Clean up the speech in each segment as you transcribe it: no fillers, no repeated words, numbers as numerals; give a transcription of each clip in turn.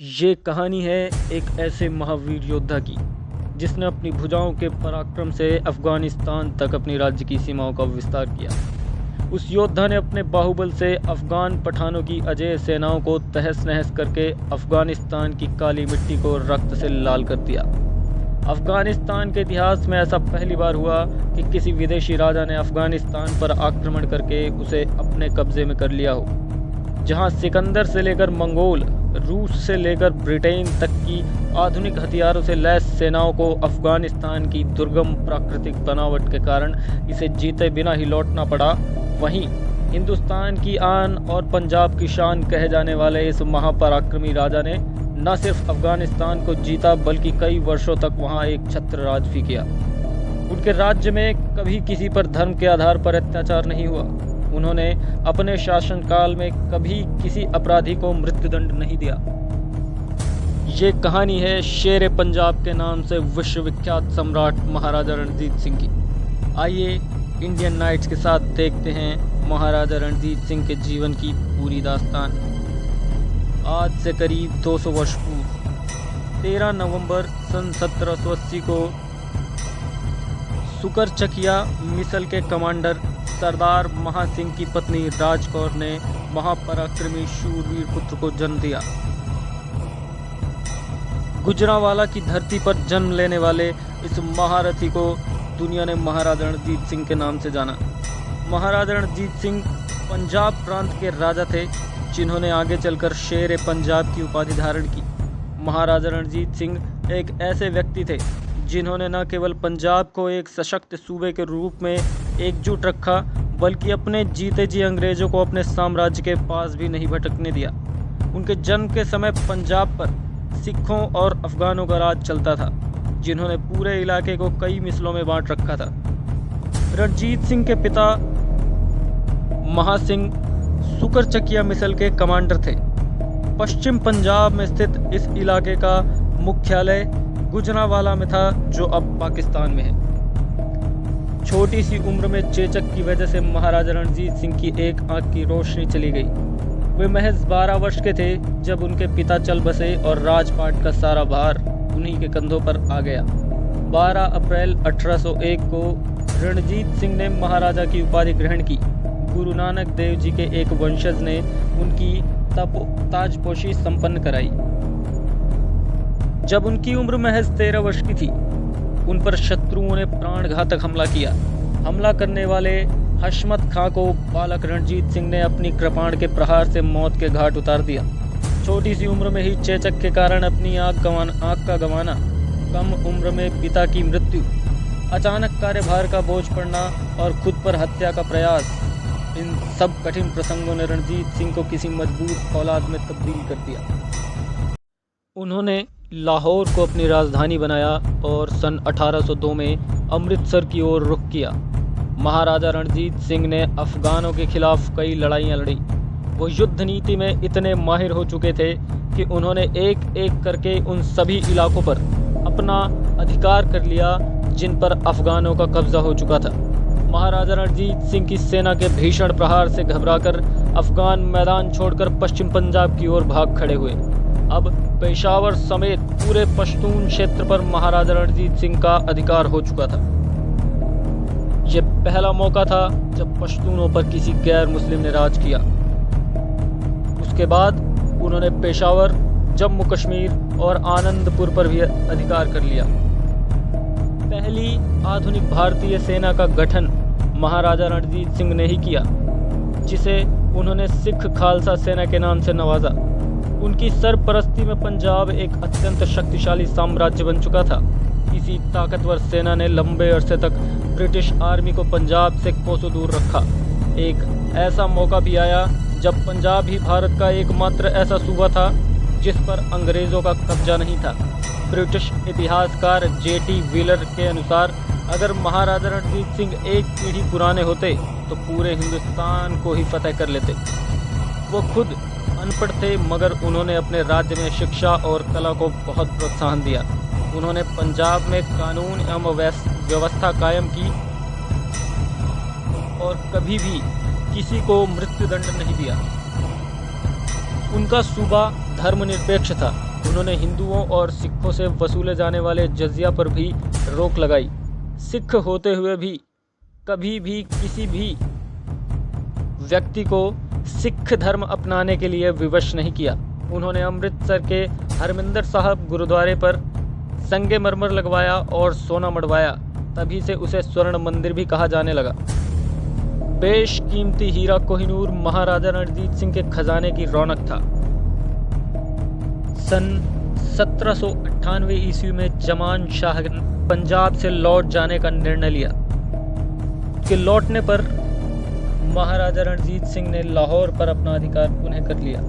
ये कहानी है एक ऐसे महावीर योद्धा की जिसने अपनी भुजाओं के पराक्रम से अफगानिस्तान तक अपनी राज्य की सीमाओं का विस्तार किया। उस योद्धा ने अपने बाहुबल से अफगान पठानों की अजेय सेनाओं को तहस नहस करके अफगानिस्तान की काली मिट्टी को रक्त से लाल कर दिया। अफगानिस्तान के इतिहास में ऐसा पहली बार हुआ कि किसी विदेशी राजा ने अफगानिस्तान पर आक्रमण करके उसे अपने कब्जे में कर लिया हो। जहां सिकंदर से लेकर मंगोल, रूस से लेकर ब्रिटेन तक की आधुनिक हथियारों से लैस सेनाओं को अफगानिस्तान की दुर्गम प्राकृतिक बनावट के कारण इसे जीते बिना ही लौटना पड़ा, वहीं हिंदुस्तान की आन और पंजाब की शान कहे जाने वाले इस महापराक्रमी राजा ने न सिर्फ अफगानिस्तान को जीता बल्कि कई वर्षों तक वहां एक छत्र राज भी किया। उनके राज्य में कभी किसी पर धर्म के आधार पर अत्याचार नहीं हुआ। उन्होंने अपने शासनकाल में कभी किसी अपराधी को मृत्युदंड नहीं दिया। ये कहानी है शेर पंजाब के नाम से विश्वविख्यात सम्राट महाराजा रणजीत सिंह की। आइए इंडियन नाइट्स के साथ देखते हैं महाराजा रणजीत सिंह के जीवन की पूरी दास्तान। आज से करीब 200 वर्ष पूर्व 13 नवंबर सन 1780 को सुकरचकिया मिसल के कमांडर सरदार महासिंह की पत्नी राजकौर ने महापराक्रमी शूरवीर पुत्र को जन्म दिया। गुजरांवाला की धरती पर जन्म लेने वाले इस महारथी को दुनिया ने महाराजा रणजीत सिंह के नाम से जाना। महाराजा रणजीत सिंह पंजाब प्रांत के राजा थे जिन्होंने आगे चलकर शेर पंजाब की उपाधि धारण की। महाराजा रणजीत सिंह एक ऐसे व्यक्ति थे जिन्होंने न केवल पंजाब को एक सशक्त सूबे के रूप में एकजुट रखा बल्कि अपने जीते जी अंग्रेजों को अपने साम्राज्य के पास भी नहीं भटकने दिया। उनके जन्म के समय पंजाब पर सिखों और अफगानों का राज चलता था जिन्होंने पूरे इलाके को कई मिसलों में बांट रखा था। रणजीत सिंह के पिता महासिंह सुकरचकिया मिसल के कमांडर थे। पश्चिम पंजाब में स्थित इस इलाके का मुख्यालय गुजरांवाला में था जो अब पाकिस्तान में है। छोटी सी उम्र में चेचक की वजह से महाराजा रणजीत सिंह की एक आंख की रोशनी चली गई। वे महज 12 वर्ष के थे जब उनके पिता चल बसे और राजपाट का सारा भार उन्हीं के कंधों पर आ गया। 12 अप्रैल 1801 को रणजीत सिंह ने महाराजा की उपाधि ग्रहण की। गुरु नानक देव जी के एक वंशज ने उनकी ताजपोशी संपन्न कराई। जब उनकी उम्र महज 13 वर्ष की थी उन पर शत्रुओं ने प्राणघातक हमला किया। हमला करने वाले हशमत खां को बालक रणजीत सिंह ने अपनी कृपाण के प्रहार से मौत के घाट उतार दिया। छोटी सी उम्र में ही चेचक के कारण अपनी आंख का गंवाना, कम उम्र में पिता की मृत्यु, अचानक कार्यभार का बोझ पड़ना और खुद पर हत्या का प्रयास, इन सब कठिन प्रसंगों ने रणजीत सिंह को किसी मजबूत औलाद में तब्दील कर दिया। उन्होंने लाहौर को अपनी राजधानी बनाया और सन 1802 में अमृतसर की ओर रुख किया। महाराजा रणजीत सिंह ने अफगानों के खिलाफ कई लड़ाइयाँ लड़ी। वो युद्ध नीति में इतने माहिर हो चुके थे कि उन्होंने एक एक करके उन सभी इलाकों पर अपना अधिकार कर लिया जिन पर अफगानों का कब्जा हो चुका था। महाराजा रणजीत सिंह की सेना के भीषण प्रहार से घबराकर अफगान मैदान छोड़कर पश्चिम पंजाब की ओर भाग खड़े हुए। अब पेशावर समेत पूरे पश्तून क्षेत्र पर महाराजा रणजीत सिंह का अधिकार हो चुका था। यह पहला मौका था जब पश्तूनों पर किसी गैर मुस्लिम ने राज किया। उसके बाद उन्होंने पेशावर, जम्मू कश्मीर और आनंदपुर पर भी अधिकार कर लिया। पहली आधुनिक भारतीय सेना का गठन महाराजा रणजीत सिंह ने ही किया, जिसे उन्होंने सिख खालसा सेना के नाम से नवाजा। उनकी सरपरस्ती में पंजाब एक अत्यंत शक्तिशाली साम्राज्य बन चुका था। इसी ताकतवर सेना ने लंबे अरसे तक ब्रिटिश आर्मी को पंजाब से कोसों दूर रखा। एक ऐसा मौका भी आया जब पंजाब ही भारत का एकमात्र ऐसा सूबा था जिस पर अंग्रेज़ों का कब्जा नहीं था। ब्रिटिश इतिहासकार J.T. व्हीलर के अनुसार अगर महाराजा रणजीत सिंह एक पीढ़ी पुराने होते तो पूरे हिंदुस्तान को ही फतेह कर लेते। वो खुद अनपढ़ थे मगर उन्होंने अपने राज्य में शिक्षा और कला को बहुत प्रोत्साहन दिया। उन्होंने पंजाब में कानून एवं व्यवस्था कायम की और कभी भी किसी को मृत्युदंड नहीं दिया। उनका सूबा धर्मनिरपेक्ष था। उन्होंने हिंदुओं और सिखों से वसूले जाने वाले जजिया पर भी रोक लगाई। सिख होते हुए भी कभी भी किसी भी व्यक्ति को सिख धर्म अपनाने के लिए विवश नहीं किया। उन्होंने अमृतसर के हरमिंदर साहब गुरुद्वारे पर संगमरमर लगवाया और सोना मढ़वाया। तभी से उसे स्वर्ण मंदिर भी कहा जाने लगा। बेशकीमती हीरा कोहिनूर महाराजा रणजीत सिंह के खजाने की रौनक था। सन 1798 ईस्वी में जमान शाह ने पंजाब से लौट जाने का निर्णय लिया कि लौटने पर महाराजा रणजीत सिंह ने लाहौर पर अपना अधिकार पुनः कर लिया।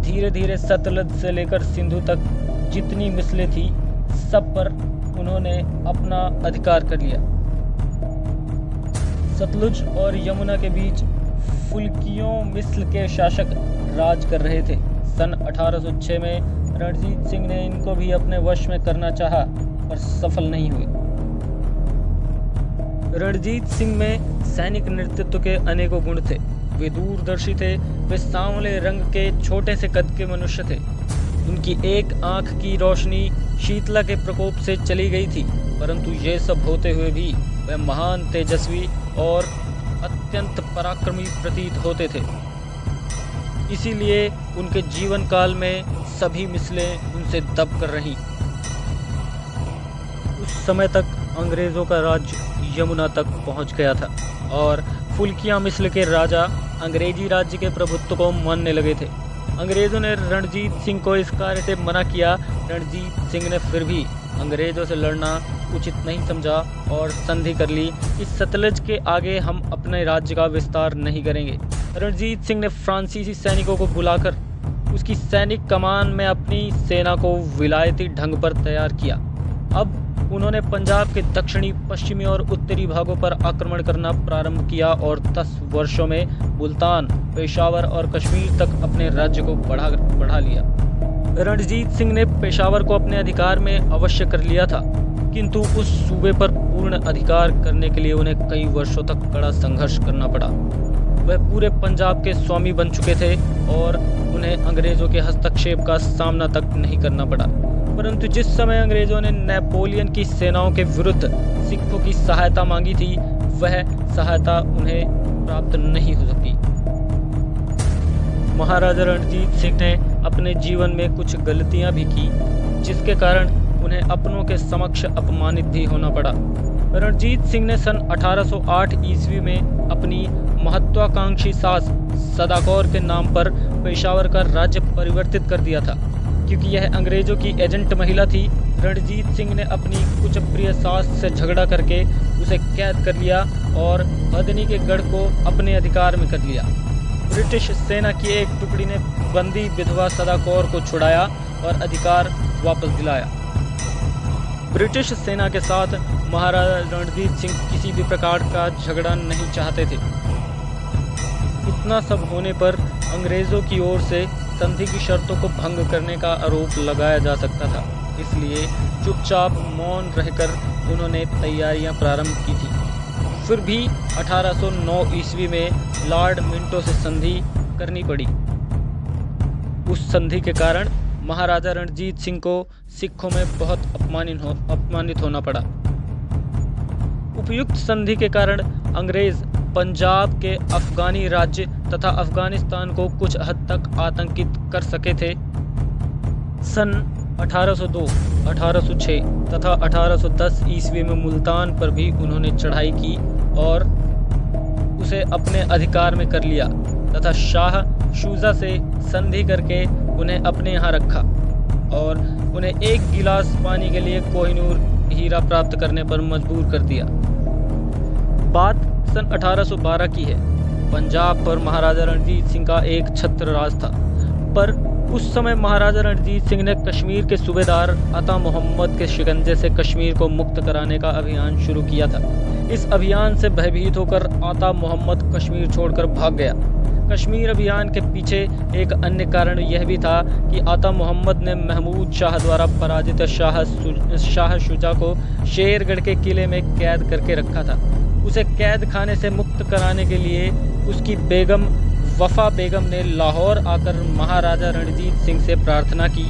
धीरे धीरे सतलज से लेकर सिंधु तक जितनी मिसलें थी सब पर उन्होंने अपना अधिकार कर लिया। सतलुज और यमुना के बीच फुल्कियों मिस्र के शासक राज कर रहे थे। सन 1806 में रणजीत सिंह ने इनको भी अपने वश में करना चाहा पर सफल नहीं हुए। रणजीत सिंह में सैनिक नेतृत्व के अनेकों गुण थे। वे दूरदर्शी थे। वे सांवले रंग के छोटे से कद के मनुष्य थे। उनकी एक आंख की रोशनी शीतला के प्रकोप से चली गई थी, परंतु ये सब होते हुए भी वे महान तेजस्वी और अत्यंत पराक्रमी प्रतीत होते थे। इसीलिए उनके जीवन काल में सभी मिसलें उनसे दब कर रहीं। उस समय तक अंग्रेजों का राज्य यमुना तक पहुंच गया था और फुल्कियां मिस्र के राजा अंग्रेजी राज्य के प्रभुत्व को मानने लगे थे। अंग्रेजों ने रणजीत सिंह को इस कार्य से मना किया। रणजीत सिंह ने फिर भी अंग्रेजों से लड़ना उचित नहीं समझा और संधि कर ली कि सतलज के आगे हम अपने राज्य का विस्तार नहीं करेंगे। रणजीत सिंह ने फ्रांसीसी सैनिकों को बुलाकर उसकी सैनिक कमान में अपनी सेना को विलायती ढंग पर तैयार किया। अब उन्होंने पंजाब के दक्षिणी, पश्चिमी और उत्तरी भागों पर आक्रमण करना प्रारंभ किया और 10 वर्षों में मुल्तान, पेशावर और कश्मीर तक अपने राज्य को बढ़ा लिया। रणजीत सिंह ने पेशावर को अपने अधिकार में अवश्य कर लिया था, किंतु उस सूबे पर पूर्ण अधिकार करने के लिए उन्हें कई वर्षों तक कड़ा संघर्ष करना पड़ा। वह पूरे पंजाब के स्वामी बन चुके थे और उन्हें अंग्रेजों के हस्तक्षेप का सामना तक नहीं करना पड़ा। परंतु जिस समय अंग्रेजों ने नेपोलियन की सेनाओं के विरुद्ध सिखों की सहायता मांगी थी, वह सहायता उन्हें प्राप्त नहीं हो सकी। महाराजा रणजीत सिंह ने अपने जीवन में कुछ गलतियां भी की, जिसके कारण उन्हें अपनों के समक्ष अपमानित भी होना पड़ा। रणजीत सिंह ने सन 1808 ईस्वी में अपनी महत्वाकांक्षी सास सदाकौर के नाम पर पेशावर का राज्य परिवर्तित कर दिया था। क्योंकि यह अंग्रेजों की एजेंट महिला थी, रणजीत सिंह ने अपनी कुछ प्रिय सास से झगड़ा करके उसे कैद कर लिया और बदनी के गढ़ को अपने अधिकार में कर लिया। ब्रिटिश सेना की एक टुकड़ी ने बंदी विधवा सदाकौर को छुड़ाया और अधिकार वापस दिलाया। ब्रिटिश सेना के साथ महाराजा रणजीत सिंह किसी भी प्रकार का झगड़ा नहीं चाहते थे। इतना सब होने पर अंग्रेजों की ओर से संधि की शर्तों को भंग करने का आरोप लगाया जा सकता था, इसलिए चुपचाप मौन रहकर उन्होंने तैयारियां प्रारंभ की थी। फिर भी 1809 ईस्वी में लॉर्ड मिंटो से संधि करनी पड़ी। उस संधि के कारण महाराजा रणजीत सिंह को सिखों में बहुत अपमानित होना पड़ा। उपयुक्त संधि के कारण अंग्रेज पंजाब के अफगानी राज्य तथा अफगानिस्तान को कुछ हद तक आतंकित कर सके थे। सन 1802, 1806 तथा 1810 ईस्वी में मुल्तान पर भी उन्होंने चढ़ाई की और उसे अपने अधिकार में कर लिया तथा शाह शुजा से संधि करके उन्हें अपने यहाँ रखा और उन्हें एक गिलास पानी के लिए कोहिनूर हीरा प्राप्त करने पर मजबूर कर दिया। बात सन 1812 की है। पंजाब पर महाराजा रणजीत सिंह का एक छत्र राज था, पर उस समय महाराजा रणजीत सिंह ने कश्मीर के सूबेदार अता मोहम्मद के शिकंजे से कश्मीर को मुक्त कराने का अभियान शुरू किया था। इस अभियान से भयभीत होकर अता मोहम्मद कश्मीर छोड़कर भाग गया। कश्मीर अभियान के पीछे एक अन्य कारण यह भी था कि अता मोहम्मद ने महमूद शाह द्वारा पराजित शाह शुजा को शेरगढ़ के किले में कैद करके रखा था। उसे कैद खाने से मुक्त कराने के लिए उसकी बेगम वफा बेगम ने लाहौर आकर महाराजा रणजीत सिंह से प्रार्थना की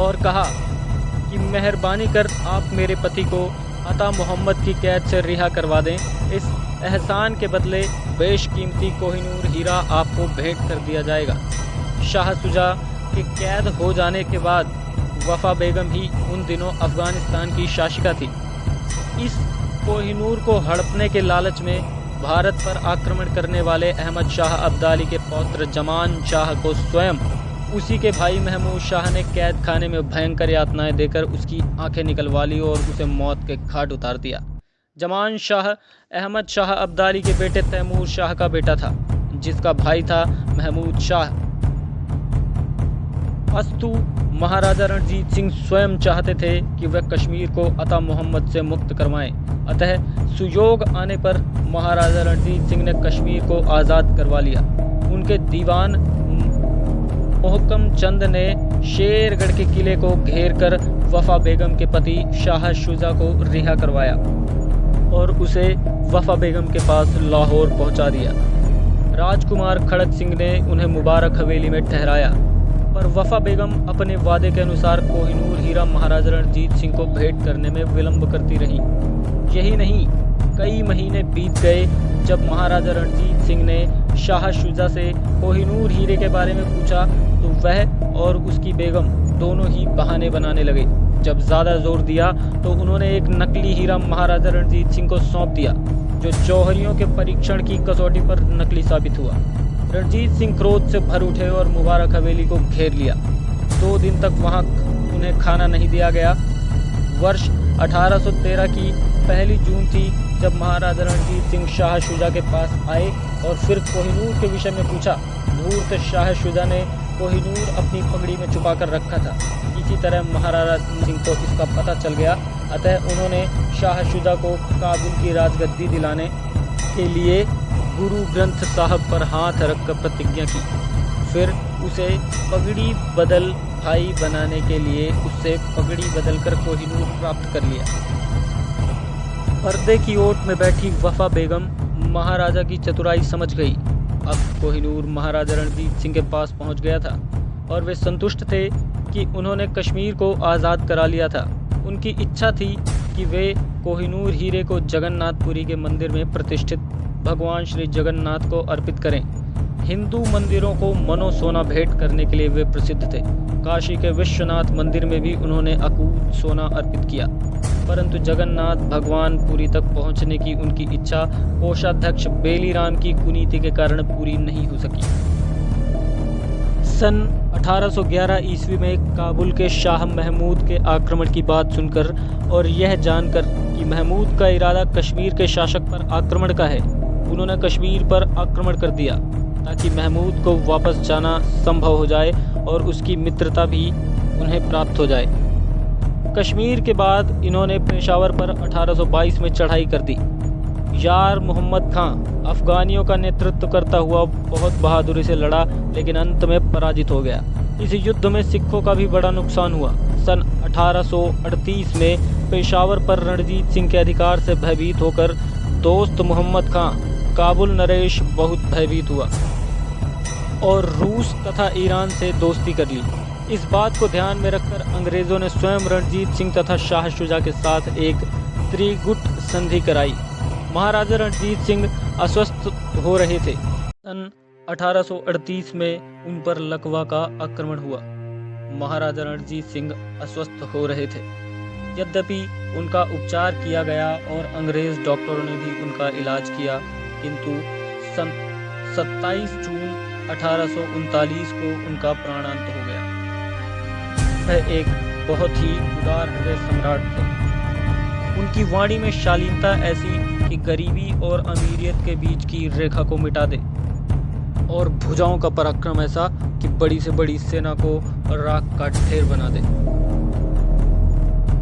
और कहा कि मेहरबानी कर आप मेरे पति को अता मोहम्मद की कैद से रिहा करवा दें। इस एहसान के बदले बेशकीमती कोहिनूर हीरा आपको भेंट कर दिया जाएगा। शाह शुजा के कैद हो जाने के बाद वफा बेगम ही उन दिनों अफगानिस्तान की शासिका थी। इस कोहिनूर को हड़पने के लालच में भारत पर आक्रमण करने वाले अहमद शाह अब्दाली के पौत्र जमान शाह को स्वयं उसी के भाई महमूद शाह ने कैद खाने में भयंकर यातनाएं देकर उसकी आंखें निकलवा ली और उसे मौत के घाट उतार दिया। जमान शाह अहमद शाह अब्दाली के बेटे तैमूर शाह का बेटा था, जिसका भाई था महमूद शाह। अस्तु महाराजा रणजीत सिंह स्वयं चाहते थे कि वह कश्मीर को अता मोहम्मद से मुक्त करवाएं। अतः सुयोग आने पर महाराजा रणजीत सिंह ने कश्मीर को आज़ाद करवा लिया। उनके दीवान मोहकम चंद ने शेरगढ़ के किले को घेर कर वफा बेगम के पति शाह शुजा को रिहा करवाया और उसे वफा बेगम के पास लाहौर पहुंचा दिया। राजकुमार खड़क सिंह ने उन्हें मुबारक हवेली में ठहराया, पर वफा बेगम अपने वादे के अनुसार कोहिनूर हीरा महाराजा रणजीत सिंह को भेंट करने में विलंब करती रही। यही नहीं, कई महीने बीत गए जब महाराजा रणजीत सिंह ने शाह शुजा से कोहिनूर हीरे के बारे में पूछा तो वह और उसकी बेगम दोनों ही बहाने बनाने लगे। जब ज़्यादा जोर दिया तो उन्होंने एक नकली हीरा महाराजा रणजीत सिंह को सौंप दिया, जो जौहरियों के परीक्षण की कसौटी पर नकली साबित हुआ। रणजीत सिंह क्रोध से भर उठे और मुबारक हवेली को घेर लिया। 2 दिन तक वहां उन्हें खाना नहीं दिया गया। वर्ष 1813 की 1 जून थी जब महाराजा रणजीत सिंह शाह शुजा के पास आए और फिर कोहिनूर के विषय में पूछा। धूर्त शाह शुजा ने कोहिनूर अपनी पगड़ी में छुपा कर रखा था। इसी तरह महाराजा सिंह को इसका पता चल गया, अतः उन्होंने शाह शुजा को काबुल की राजगद्दी दिलाने के लिए गुरु ग्रंथ साहब पर हाथ रखकर प्रतिज्ञा की। फिर उसे पगड़ी बदल भाई बनाने के लिए उससे पगड़ी बदलकर कोहिनूर प्राप्त कर लिया। पर्दे की ओट में बैठी वफा बेगम महाराजा की चतुराई समझ गई। अब कोहिनूर महाराजा रणजीत सिंह के पास पहुंच गया था और वे संतुष्ट थे कि उन्होंने कश्मीर को आज़ाद करा लिया था। उनकी इच्छा थी कि वे कोहिनूर हीरे को जगन्नाथपुरी के मंदिर में प्रतिष्ठित भगवान श्री जगन्नाथ को अर्पित करें। हिंदू मंदिरों को मनो सोना भेंट करने के लिए वे प्रसिद्ध थे। काशी के विश्वनाथ मंदिर में भी उन्होंने अकूत सोना अर्पित किया, परंतु जगन्नाथ भगवान पुरी तक पहुंचने की उनकी इच्छा कोषाध्यक्ष बेलीराम की कुनीति के कारण पूरी नहीं हो सकी। सन 1811 ईस्वी में काबुल के शाह महमूद के आक्रमण की बात सुनकर और यह जानकर कि महमूद का इरादा कश्मीर के शासक पर आक्रमण का है, उन्होंने कश्मीर पर आक्रमण कर दिया ताकि महमूद को वापस जाना संभव हो जाए और उसकी मित्रता भी उन्हें प्राप्त हो जाए। कश्मीर के बाद इन्होंने पेशावर पर 1822 में चढ़ाई कर दी। यार मोहम्मद खां अफगानियों का नेतृत्व करता हुआ बहुत बहादुरी से लड़ा, लेकिन अंत में पराजित हो गया। इस युद्ध में सिखों का भी बड़ा नुकसान हुआ। सन 1838 में पेशावर पर रणजीत सिंह के अधिकार से भयभीत होकर दोस्त मोहम्मद खां काबुल नरेश बहुत भयभीत हुआ और रूस तथा ईरान से दोस्ती कर ली। इस बात को ध्यान में रखकर अंग्रेज़ों ने स्वयं रणजीत सिंह तथा शाह शुजा के साथ एक त्रिगुट संधि कराई। महाराजा रणजीत सिंह अस्वस्थ हो रहे थे। सन 1838 में उन पर लकवा का आक्रमण हुआ। महाराजा रणजीत सिंह अस्वस्थ हो रहे थे। यद्यपि उनका उपचार किया गया और अंग्रेज़ डॉक्टरों ने भी उनका इलाज किया, किंतु सन 27 जून 1839 को उनका प्राणांत हो गया। वह एक बहुत ही उदार हृदय सम्राट थे। उनकी वाणी में शालीनता ऐसी कि गरीबी और अमीरियत के बीच की रेखा को मिटा दे, और भुजाओं का पराक्रम ऐसा कि बड़ी से बड़ी सेना को राख का ढेर बना दे।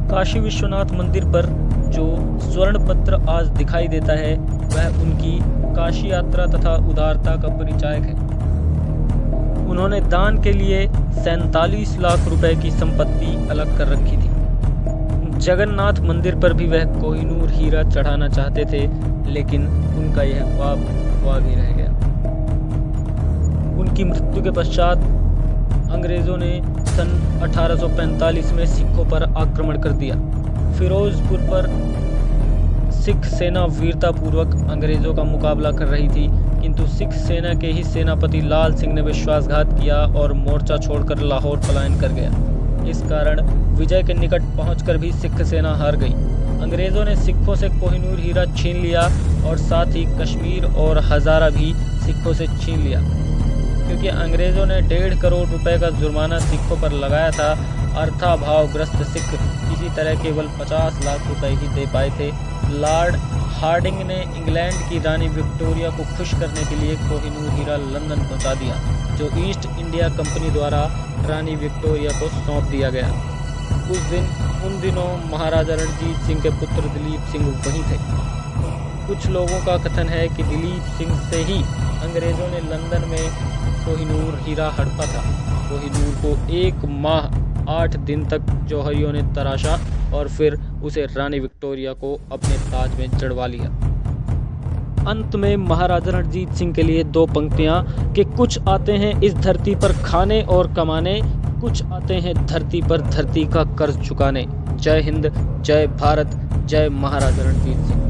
काशी विश्वनाथ मंदिर पर जो स्वर्ण पत्र आज दिखाई देता है, वह उनकी काशी यात्रा तथा उदारता का परिचायक है। उन्होंने दान के लिए 47 लाख रुपए की संपत्ति अलग कर रखी थी। जगन्नाथ मंदिर पर भी वह कोहिनूर हीरा चढ़ाना चाहते थे, लेकिन उनका यह ख्वाब ख्वाब ही रह गया। इनकी मृत्यु के पश्चात अंग्रेज़ों ने सन 1845 में सिखों पर आक्रमण कर दिया। फिरोजपुर पर सिख सेना वीरतापूर्वक अंग्रेज़ों का मुकाबला कर रही थी, किंतु सिख सेना के ही सेनापति लाल सिंह ने विश्वासघात किया और मोर्चा छोड़कर लाहौर पलायन कर गया। इस कारण विजय के निकट पहुंचकर भी सिख सेना हार गई। अंग्रेज़ों ने सिखों से कोहिनूर हीरा छीन लिया और साथ ही कश्मीर और हज़ारा भी सिखों से छीन लिया। क्योंकि अंग्रेज़ों ने 1.5 करोड़ रुपए का जुर्माना सिखों पर लगाया था, अर्थाभावग्रस्त सिख किसी तरह केवल 50 लाख रुपए ही दे पाए थे। लॉर्ड हार्डिंग ने इंग्लैंड की रानी विक्टोरिया को खुश करने के लिए कोहिनूर हीरा लंदन पहुंचा दिया, जो ईस्ट इंडिया कंपनी द्वारा रानी विक्टोरिया को सौंप दिया गया। उन दिनों महाराजा रणजीत सिंह के पुत्र दिलीप सिंह वहीं थे। कुछ लोगों का कथन है कि दिलीप सिंह से ही अंग्रेज़ों ने लंदन में कोहिनूर हीरा हड़पा था। कोहिनूर को 1 माह 8 दिन तक जौहरियों ने तराशा और फिर उसे रानी विक्टोरिया को अपने ताज में जड़वा लिया। अंत में महाराजा रणजीत सिंह के लिए 2 पंक्तियां कि कुछ आते हैं इस धरती पर खाने और कमाने, कुछ आते हैं धरती पर धरती का कर्ज चुकाने। जय हिंद, जय भारत, जय महाराजा रणजीत सिंह।